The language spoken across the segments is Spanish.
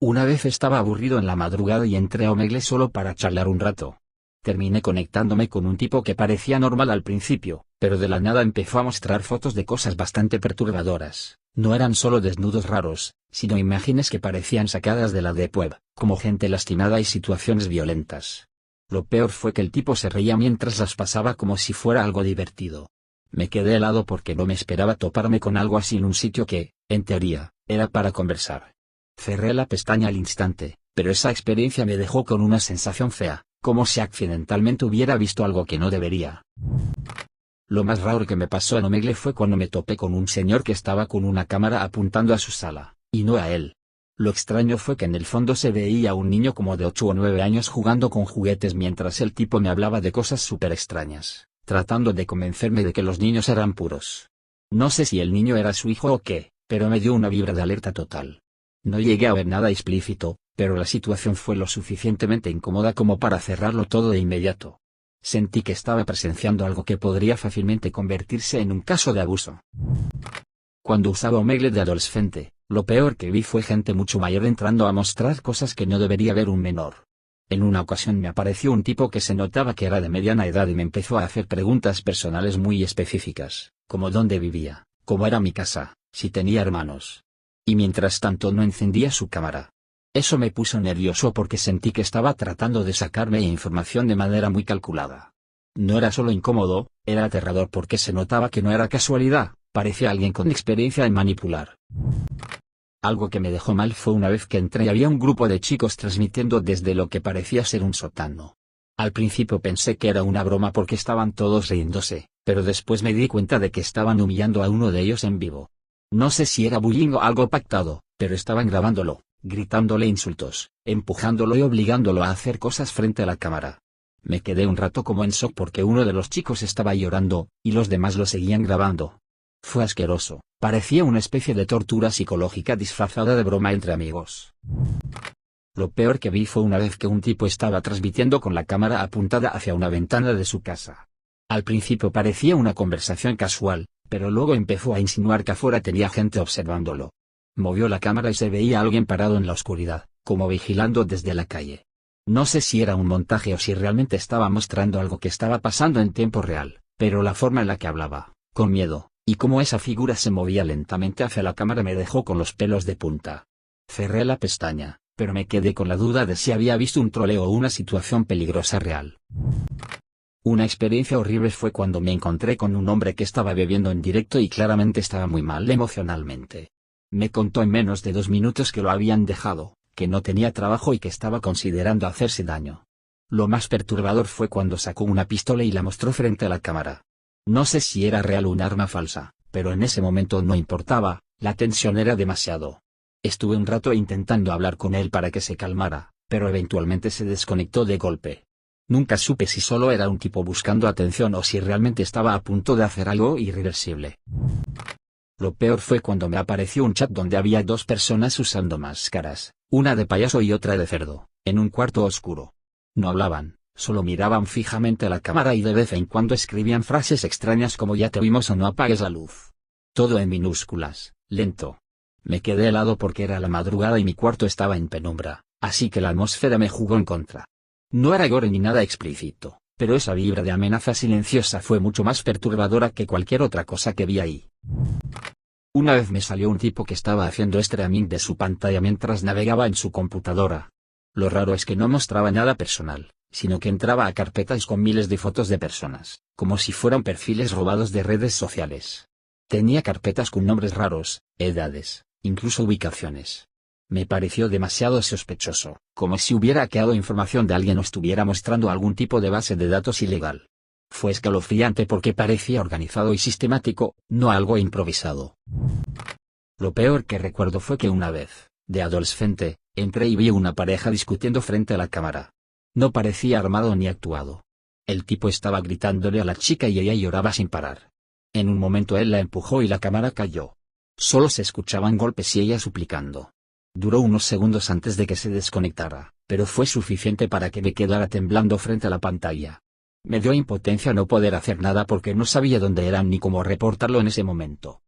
Una vez estaba aburrido en la madrugada y entré a Omegle solo para charlar un rato. Terminé conectándome con un tipo que parecía normal al principio, pero de la nada empezó a mostrar fotos de cosas bastante perturbadoras. No eran solo desnudos raros, sino imágenes que parecían sacadas de la Deep Web, como gente lastimada y situaciones violentas. Lo peor fue que el tipo se reía mientras las pasaba como si fuera algo divertido. Me quedé helado porque no me esperaba toparme con algo así en un sitio que, en teoría, era para conversar. Cerré la pestaña al instante, pero esa experiencia me dejó con una sensación fea, como si accidentalmente hubiera visto algo que no debería. Lo más raro que me pasó en Omegle fue cuando me topé con un señor que estaba con una cámara apuntando a su sala, y no a él. Lo extraño fue que en el fondo se veía a un niño como de 8 o 9 años jugando con juguetes mientras el tipo me hablaba de cosas súper extrañas, tratando de convencerme de que los niños eran puros. No sé si el niño era su hijo o qué, pero me dio una vibra de alerta total. No llegué a ver nada explícito, pero la situación fue lo suficientemente incómoda como para cerrarlo todo de inmediato. Sentí que estaba presenciando algo que podría fácilmente convertirse en un caso de abuso. Cuando usaba Omegle de adolescente, lo peor que vi fue gente mucho mayor entrando a mostrar cosas que no debería ver un menor. En una ocasión me apareció un tipo que se notaba que era de mediana edad y me empezó a hacer preguntas personales muy específicas, como dónde vivía, cómo era mi casa, si tenía hermanos. Y mientras tanto no encendía su cámara. Eso me puso nervioso porque sentí que estaba tratando de sacarme información de manera muy calculada. No era solo incómodo, era aterrador porque se notaba que no era casualidad, parecía alguien con experiencia en manipular. Algo que me dejó mal fue una vez que entré y había un grupo de chicos transmitiendo desde lo que parecía ser un sótano. Al principio pensé que era una broma porque estaban todos riéndose, pero después me di cuenta de que estaban humillando a uno de ellos en vivo. No sé si era bullying o algo pactado, pero estaban grabándolo, gritándole insultos, empujándolo y obligándolo a hacer cosas frente a la cámara. Me quedé un rato como en shock porque uno de los chicos estaba llorando, y los demás lo seguían grabando. Fue asqueroso, parecía una especie de tortura psicológica disfrazada de broma entre amigos. Lo peor que vi fue una vez que un tipo estaba transmitiendo con la cámara apuntada hacia una ventana de su casa. Al principio parecía una conversación casual, pero luego empezó a insinuar que afuera tenía gente observándolo. Movió la cámara y se veía a alguien parado en la oscuridad, como vigilando desde la calle. No sé si era un montaje o si realmente estaba mostrando algo que estaba pasando en tiempo real, pero la forma en la que hablaba, con miedo, y cómo esa figura se movía lentamente hacia la cámara me dejó con los pelos de punta. Cerré la pestaña, pero me quedé con la duda de si había visto un troleo o una situación peligrosa real. Una experiencia horrible fue cuando me encontré con un hombre que estaba bebiendo en directo y claramente estaba muy mal emocionalmente. Me contó en menos de 2 minutos que lo habían dejado, que no tenía trabajo y que estaba considerando hacerse daño. Lo más perturbador fue cuando sacó una pistola y la mostró frente a la cámara. No sé si era real o un arma falsa, pero en ese momento no importaba, la tensión era demasiado. Estuve un rato intentando hablar con él para que se calmara, pero eventualmente se desconectó de golpe. Nunca supe si solo era un tipo buscando atención o si realmente estaba a punto de hacer algo irreversible. Lo peor fue cuando me apareció un chat donde había 2 personas usando máscaras, una de payaso y otra de cerdo, en un cuarto oscuro. No hablaban, solo miraban fijamente a la cámara y de vez en cuando escribían frases extrañas como ya te vimos o no apagues la luz. Todo en minúsculas, lento. Me quedé helado porque era la madrugada y mi cuarto estaba en penumbra, así que la atmósfera me jugó en contra. No era gore ni nada explícito, pero esa vibra de amenaza silenciosa fue mucho más perturbadora que cualquier otra cosa que vi ahí. Una vez me salió un tipo que estaba haciendo streaming de su pantalla mientras navegaba en su computadora. Lo raro es que no mostraba nada personal, sino que entraba a carpetas con miles de fotos de personas, como si fueran perfiles robados de redes sociales. Tenía carpetas con nombres raros, edades, incluso ubicaciones. Me pareció demasiado sospechoso, como si hubiera hackeado información de alguien o estuviera mostrando algún tipo de base de datos ilegal. Fue escalofriante porque parecía organizado y sistemático, no algo improvisado. Lo peor que recuerdo fue que una vez, de adolescente, entré y vi una pareja discutiendo frente a la cámara. No parecía armado ni actuado. El tipo estaba gritándole a la chica y ella lloraba sin parar. En un momento él la empujó y la cámara cayó. Solo se escuchaban golpes y ella suplicando. Duró unos segundos antes de que se desconectara, pero fue suficiente para que me quedara temblando frente a la pantalla. Me dio impotencia no poder hacer nada porque no sabía dónde eran ni cómo reportarlo en ese momento.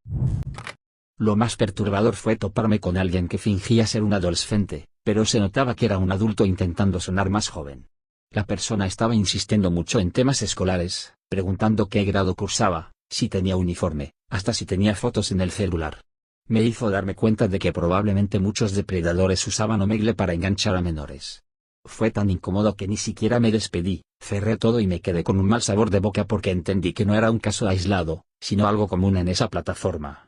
Lo más perturbador fue toparme con alguien que fingía ser un adolescente, pero se notaba que era un adulto intentando sonar más joven. La persona estaba insistiendo mucho en temas escolares, preguntando qué grado cursaba, si tenía uniforme, hasta si tenía fotos en el celular. Me hizo darme cuenta de que probablemente muchos depredadores usaban Omegle para enganchar a menores. Fue tan incómodo que ni siquiera me despedí, cerré todo y me quedé con un mal sabor de boca porque entendí que no era un caso aislado, sino algo común en esa plataforma.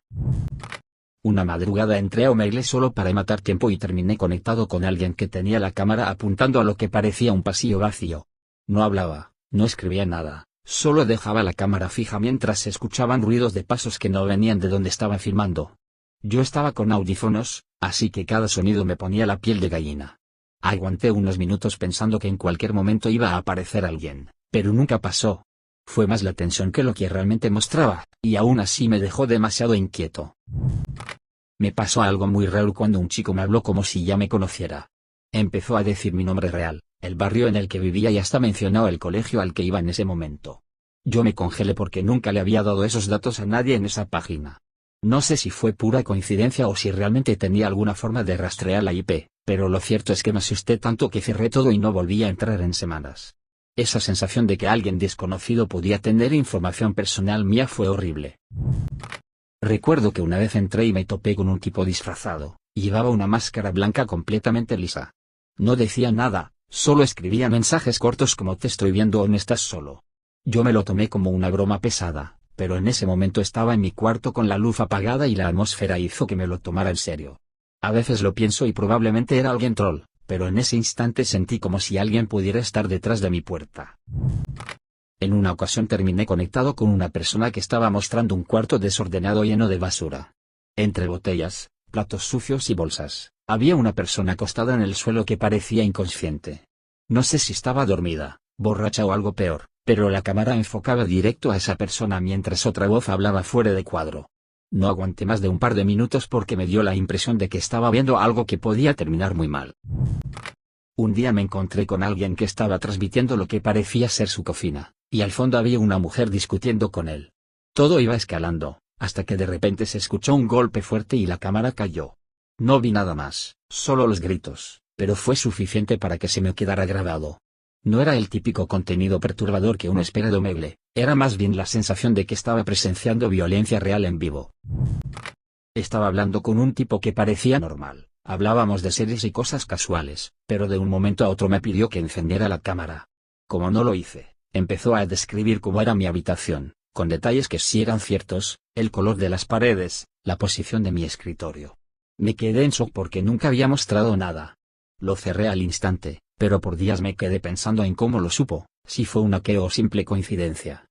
Una madrugada entré a Omegle solo para matar tiempo y terminé conectado con alguien que tenía la cámara apuntando a lo que parecía un pasillo vacío. No hablaba, no escribía nada, solo dejaba la cámara fija mientras se escuchaban ruidos de pasos que no venían de donde estaba filmando. Yo estaba con audífonos, así que cada sonido me ponía la piel de gallina. Aguanté unos minutos pensando que en cualquier momento iba a aparecer alguien, pero nunca pasó. Fue más la tensión que lo que realmente mostraba, y aún así me dejó demasiado inquieto. Me pasó algo muy raro cuando un chico me habló como si ya me conociera. Empezó a decir mi nombre real, el barrio en el que vivía y hasta mencionó el colegio al que iba en ese momento. Yo me congelé porque nunca le había dado esos datos a nadie en esa página. No sé si fue pura coincidencia o si realmente tenía alguna forma de rastrear la IP, pero lo cierto es que me asusté tanto que cerré todo y no volví a entrar en semanas. Esa sensación de que alguien desconocido podía tener información personal mía fue horrible. Recuerdo que una vez entré y me topé con un tipo disfrazado, y llevaba una máscara blanca completamente lisa. No decía nada, solo escribía mensajes cortos como "te estoy viendo o no estás solo". Yo me lo tomé como una broma pesada, pero en ese momento estaba en mi cuarto con la luz apagada y la atmósfera hizo que me lo tomara en serio. A veces lo pienso y probablemente era alguien troll, pero en ese instante sentí como si alguien pudiera estar detrás de mi puerta. En una ocasión terminé conectado con una persona que estaba mostrando un cuarto desordenado lleno de basura. Entre botellas, platos sucios y bolsas, había una persona acostada en el suelo que parecía inconsciente. No sé si estaba dormida, borracha o algo peor, pero la cámara enfocaba directo a esa persona mientras otra voz hablaba fuera de cuadro. No aguanté más de un par de minutos porque me dio la impresión de que estaba viendo algo que podía terminar muy mal. Un día me encontré con alguien que estaba transmitiendo lo que parecía ser su cocina, y al fondo había una mujer discutiendo con él. Todo iba escalando, hasta que de repente se escuchó un golpe fuerte y la cámara cayó. No vi nada más, solo los gritos, pero fue suficiente para que se me quedara grabado. No era el típico contenido perturbador que uno espera de Omegle, era más bien la sensación de que estaba presenciando violencia real en vivo. Estaba hablando con un tipo que parecía normal, hablábamos de series y cosas casuales, pero de un momento a otro me pidió que encendiera la cámara. Como no lo hice, empezó a describir cómo era mi habitación, con detalles que sí eran ciertos, el color de las paredes, la posición de mi escritorio. Me quedé en shock porque nunca había mostrado nada. Lo cerré al instante, pero por días me quedé pensando en cómo lo supo, si fue una hackeo o simple coincidencia.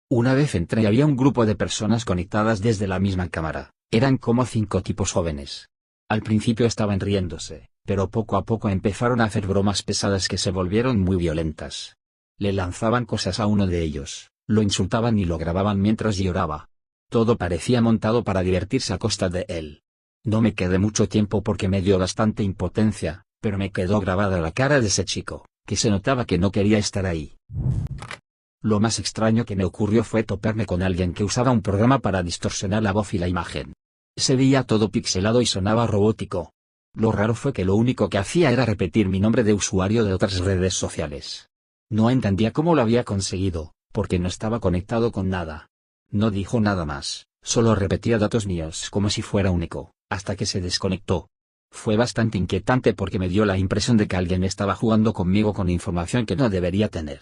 Una vez entré y había un grupo de personas conectadas desde la misma cámara, eran como 5 tipos jóvenes. Al principio estaban riéndose, pero poco a poco empezaron a hacer bromas pesadas que se volvieron muy violentas. Le lanzaban cosas a uno de ellos, lo insultaban y lo grababan mientras lloraba. Todo parecía montado para divertirse a costa de él. No me quedé mucho tiempo porque me dio bastante impotencia, pero me quedó grabada la cara de ese chico, que se notaba que no quería estar ahí. Lo más extraño que me ocurrió fue toparme con alguien que usaba un programa para distorsionar la voz y la imagen. Se veía todo pixelado y sonaba robótico. Lo raro fue que lo único que hacía era repetir mi nombre de usuario de otras redes sociales. No entendía cómo lo había conseguido, porque no estaba conectado con nada. No dijo nada más, solo repetía datos míos como si fuera único, hasta que se desconectó. Fue bastante inquietante porque me dio la impresión de que alguien estaba jugando conmigo con información que no debería tener.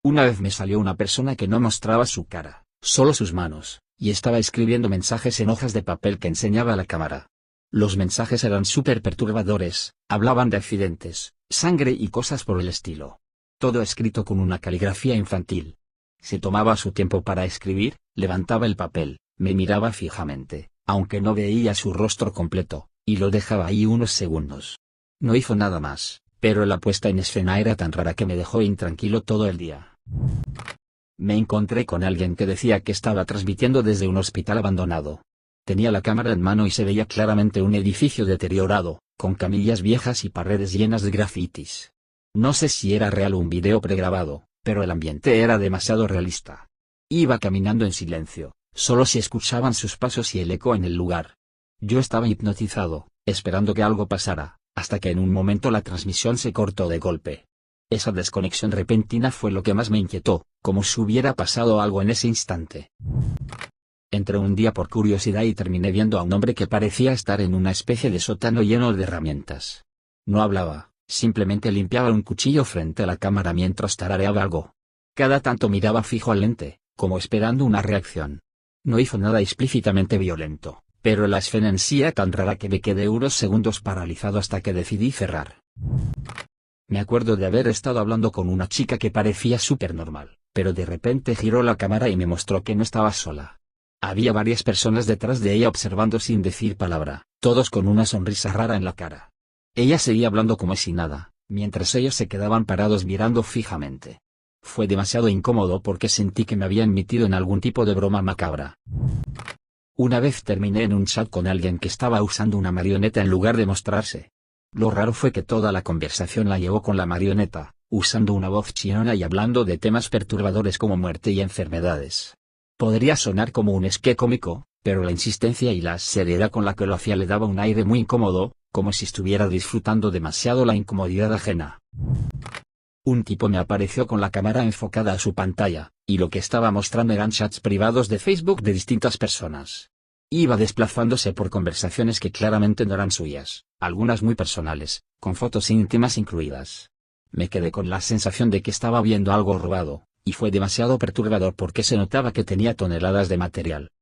Una vez me salió una persona que no mostraba su cara, solo sus manos, y estaba escribiendo mensajes en hojas de papel que enseñaba a la cámara. Los mensajes eran súper perturbadores, hablaban de accidentes, sangre y cosas por el estilo. Todo escrito con una caligrafía infantil. Se tomaba su tiempo para escribir, levantaba el papel, me miraba fijamente, aunque no veía su rostro completo, y lo dejaba ahí unos segundos. No hizo nada más, pero la puesta en escena era tan rara que me dejó intranquilo todo el día. Me encontré con alguien que decía que estaba transmitiendo desde un hospital abandonado. Tenía la cámara en mano y se veía claramente un edificio deteriorado, con camillas viejas y paredes llenas de grafitis. No sé si era real o un video pregrabado, pero el ambiente era demasiado realista. Iba caminando en silencio, solo se escuchaban sus pasos y el eco en el lugar. Yo estaba hipnotizado, esperando que algo pasara, hasta que en un momento la transmisión se cortó de golpe. Esa desconexión repentina fue lo que más me inquietó, como si hubiera pasado algo en ese instante. Entré un día por curiosidad y terminé viendo a un hombre que parecía estar en una especie de sótano lleno de herramientas. No hablaba, simplemente limpiaba un cuchillo frente a la cámara mientras tarareaba algo. Cada tanto miraba fijo al lente, como esperando una reacción. No hizo nada explícitamente violento, pero la escena en sí era tan rara que me quedé unos segundos paralizado hasta que decidí cerrar. Me acuerdo de haber estado hablando con una chica que parecía súper normal, pero de repente giró la cámara y me mostró que no estaba sola. Había varias personas detrás de ella observando sin decir palabra, todos con una sonrisa rara en la cara. Ella seguía hablando como si nada, mientras ellos se quedaban parados mirando fijamente. Fue demasiado incómodo porque sentí que me habían metido en algún tipo de broma macabra. Una vez terminé en un chat con alguien que estaba usando una marioneta en lugar de mostrarse. Lo raro fue que toda la conversación la llevó con la marioneta, usando una voz chillona y hablando de temas perturbadores como muerte y enfermedades. Podría sonar como un esquema cómico, pero la insistencia y la seriedad con la que lo hacía le daba un aire muy incómodo, como si estuviera disfrutando demasiado la incomodidad ajena. Un tipo me apareció con la cámara enfocada a su pantalla, y lo que estaba mostrando eran chats privados de Facebook de distintas personas. Iba desplazándose por conversaciones que claramente no eran suyas, algunas muy personales, con fotos íntimas incluidas. Me quedé con la sensación de que estaba viendo algo robado, y fue demasiado perturbador porque se notaba que tenía toneladas de material.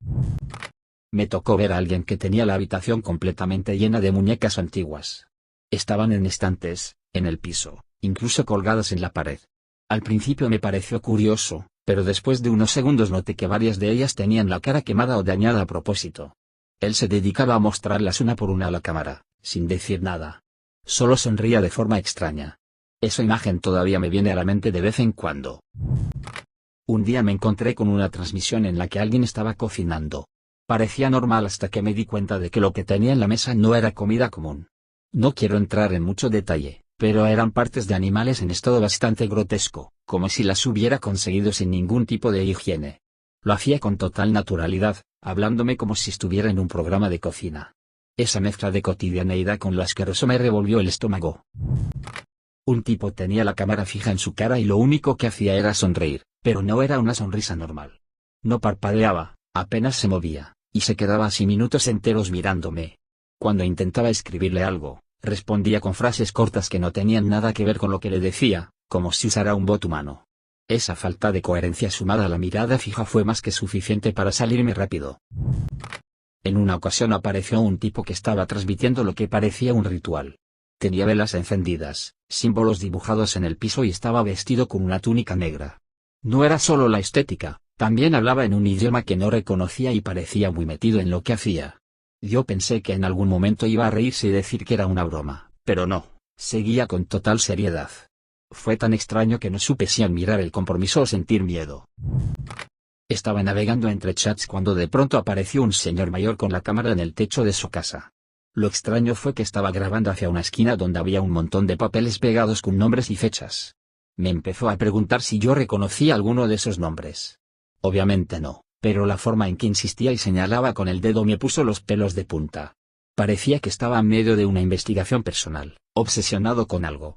Me tocó ver a alguien que tenía la habitación completamente llena de muñecas antiguas. Estaban en estantes, en el piso, incluso colgadas en la pared. Al principio me pareció curioso, pero después de unos segundos noté que varias de ellas tenían la cara quemada o dañada a propósito. Él se dedicaba a mostrarlas una por una a la cámara, sin decir nada. Solo sonría de forma extraña. Esa imagen todavía me viene a la mente de vez en cuando. Un día me encontré con una transmisión en la que alguien estaba cocinando. Parecía normal hasta que me di cuenta de que lo que tenía en la mesa no era comida común. No quiero entrar en mucho detalle, pero eran partes de animales en estado bastante grotesco, como si las hubiera conseguido sin ningún tipo de higiene. Lo hacía con total naturalidad, hablándome como si estuviera en un programa de cocina. Esa mezcla de cotidianeidad con lo asqueroso me revolvió el estómago. Un tipo tenía la cámara fija en su cara y lo único que hacía era sonreír, pero no era una sonrisa normal. No parpadeaba, apenas se movía, y se quedaba así minutos enteros mirándome. Cuando intentaba escribirle algo, respondía con frases cortas que no tenían nada que ver con lo que le decía, como si usara un bot humano. Esa falta de coherencia sumada a la mirada fija fue más que suficiente para salirme rápido. En una ocasión apareció un tipo que estaba transmitiendo lo que parecía un ritual. Tenía velas encendidas, símbolos dibujados en el piso y estaba vestido con una túnica negra. No era solo la estética, también hablaba en un idioma que no reconocía y parecía muy metido en lo que hacía. Yo pensé que en algún momento iba a reírse y decir que era una broma, pero no, seguía con total seriedad. Fue tan extraño que no supe si admirar el compromiso o sentir miedo. Estaba navegando entre chats cuando de pronto apareció un señor mayor con la cámara en el techo de su casa. Lo extraño fue que estaba grabando hacia una esquina donde había un montón de papeles pegados con nombres y fechas. Me empezó a preguntar si yo reconocía alguno de esos nombres. Obviamente no, pero la forma en que insistía y señalaba con el dedo me puso los pelos de punta. Parecía que estaba en medio de una investigación personal, obsesionado con algo.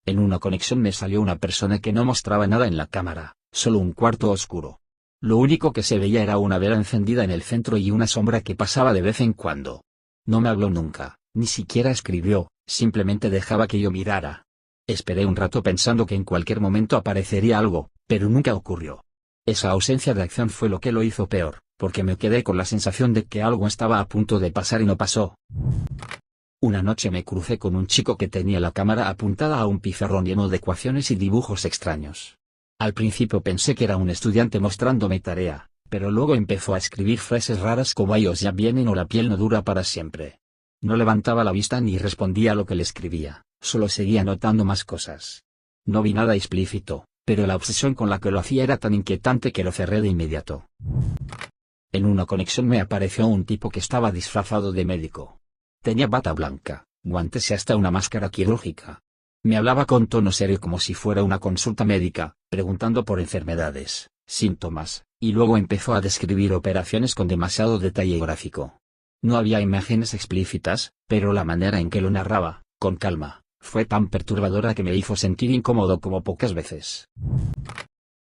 En una conexión me salió una persona que no mostraba nada en la cámara, solo un cuarto oscuro. Lo único que se veía era una vela encendida en el centro y una sombra que pasaba de vez en cuando. No me habló nunca, ni siquiera escribió, simplemente dejaba que yo mirara. Esperé un rato pensando que en cualquier momento aparecería algo, pero nunca ocurrió. Esa ausencia de acción fue lo que lo hizo peor, porque me quedé con la sensación de que algo estaba a punto de pasar y no pasó. Una noche me crucé con un chico que tenía la cámara apuntada a un pizarrón lleno de ecuaciones y dibujos extraños. Al principio pensé que era un estudiante mostrándome tarea, pero luego empezó a escribir frases raras como ellos ya vienen o la piel no dura para siempre. No levantaba la vista ni respondía a lo que le escribía, solo seguía notando más cosas. No vi nada explícito, pero la obsesión con la que lo hacía era tan inquietante que lo cerré de inmediato. En una conexión me apareció un tipo que estaba disfrazado de médico. Tenía bata blanca, guantes y hasta una máscara quirúrgica. Me hablaba con tono serio como si fuera una consulta médica, preguntando por enfermedades, síntomas, y luego empezó a describir operaciones con demasiado detalle gráfico. No había imágenes explícitas, pero la manera en que lo narraba, con calma, fue tan perturbadora que me hizo sentir incómodo como pocas veces.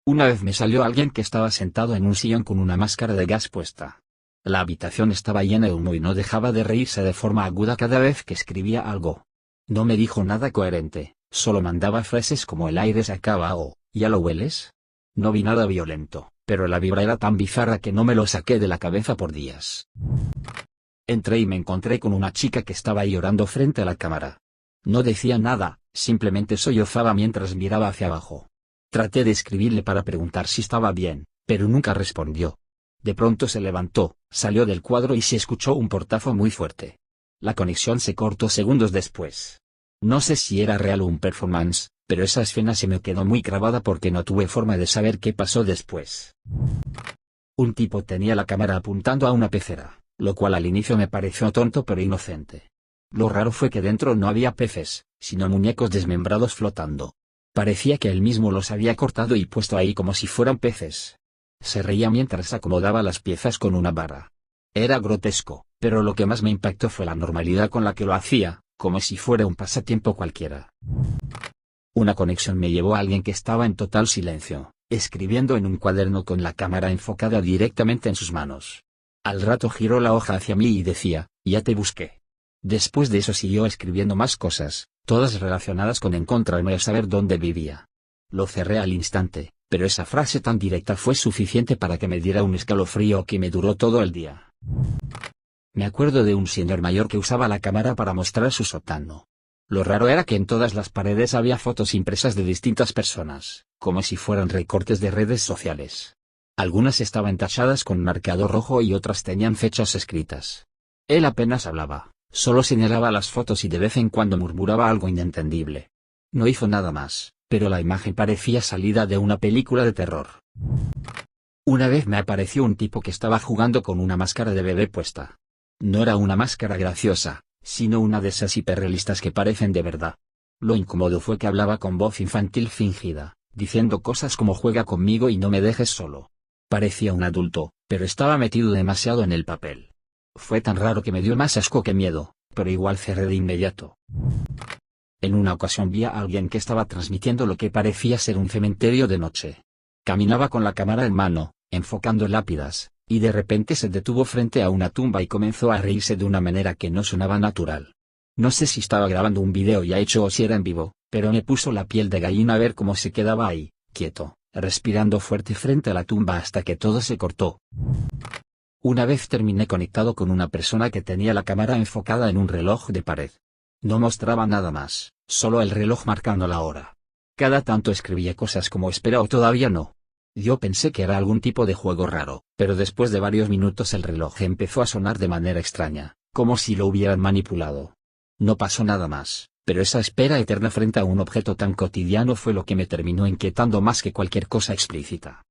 Una vez me salió alguien que estaba sentado en un sillón con una máscara de gas puesta. La habitación estaba llena de humo y no dejaba de reírse de forma aguda cada vez que escribía algo. No me dijo nada coherente, solo mandaba frases como el aire se acaba o, ¿ya lo hueles? No vi nada violento, pero la vibra era tan bizarra que no me lo saqué de la cabeza por días. Entré y me encontré con una chica que estaba llorando frente a la cámara. No decía nada, simplemente sollozaba mientras miraba hacia abajo. Traté de escribirle para preguntar si estaba bien, pero nunca respondió. De pronto se levantó, salió del cuadro y se escuchó un portazo muy fuerte. La conexión se cortó segundos después. No sé si era real o un performance, pero esa escena se me quedó muy grabada porque no tuve forma de saber qué pasó después. Un tipo tenía la cámara apuntando a una pecera, lo cual al inicio me pareció tonto pero inocente. Lo raro fue que dentro no había peces, sino muñecos desmembrados flotando. Parecía que él mismo los había cortado y puesto ahí como si fueran peces. Se reía mientras acomodaba las piezas con una vara. Era grotesco, pero lo que más me impactó fue la normalidad con la que lo hacía, como si fuera un pasatiempo cualquiera. Una conexión me llevó a alguien que estaba en total silencio, escribiendo en un cuaderno con la cámara enfocada directamente en sus manos. Al rato giró la hoja hacia mí y decía, ya te busqué. Después de eso siguió escribiendo más cosas, todas relacionadas con encontrarme a saber dónde vivía. Lo cerré al instante, pero esa frase tan directa fue suficiente para que me diera un escalofrío que me duró todo el día. Me acuerdo de un señor mayor que usaba la cámara para mostrar su sótano. Lo raro era que en todas las paredes había fotos impresas de distintas personas, como si fueran recortes de redes sociales. Algunas estaban tachadas con marcador rojo y otras tenían fechas escritas. Él apenas hablaba, solo señalaba las fotos y de vez en cuando murmuraba algo inentendible. No hizo nada más, pero la imagen parecía salida de una película de terror. Una vez me apareció un tipo que estaba jugando con una máscara de bebé puesta. No era una máscara graciosa, sino una de esas hiperrealistas que parecen de verdad. Lo incómodo fue que hablaba con voz infantil fingida, diciendo cosas como juega conmigo y no me dejes solo. Parecía un adulto, pero estaba metido demasiado en el papel. Fue tan raro que me dio más asco que miedo, pero igual cerré de inmediato. En una ocasión vi a alguien que estaba transmitiendo lo que parecía ser un cementerio de noche. Caminaba con la cámara en mano, enfocando lápidas, y de repente se detuvo frente a una tumba y comenzó a reírse de una manera que no sonaba natural. No sé si estaba grabando un video ya hecho o si era en vivo, pero me puso la piel de gallina a ver cómo se quedaba ahí, quieto, respirando fuerte frente a la tumba hasta que todo se cortó. Una vez terminé conectado con una persona que tenía la cámara enfocada en un reloj de pared. No mostraba nada más, solo el reloj marcando la hora. Cada tanto escribía cosas como espera o todavía no. Yo pensé que era algún tipo de juego raro, pero después de varios minutos el reloj empezó a sonar de manera extraña, como si lo hubieran manipulado. No pasó nada más, pero esa espera eterna frente a un objeto tan cotidiano fue lo que me terminó inquietando más que cualquier cosa explícita.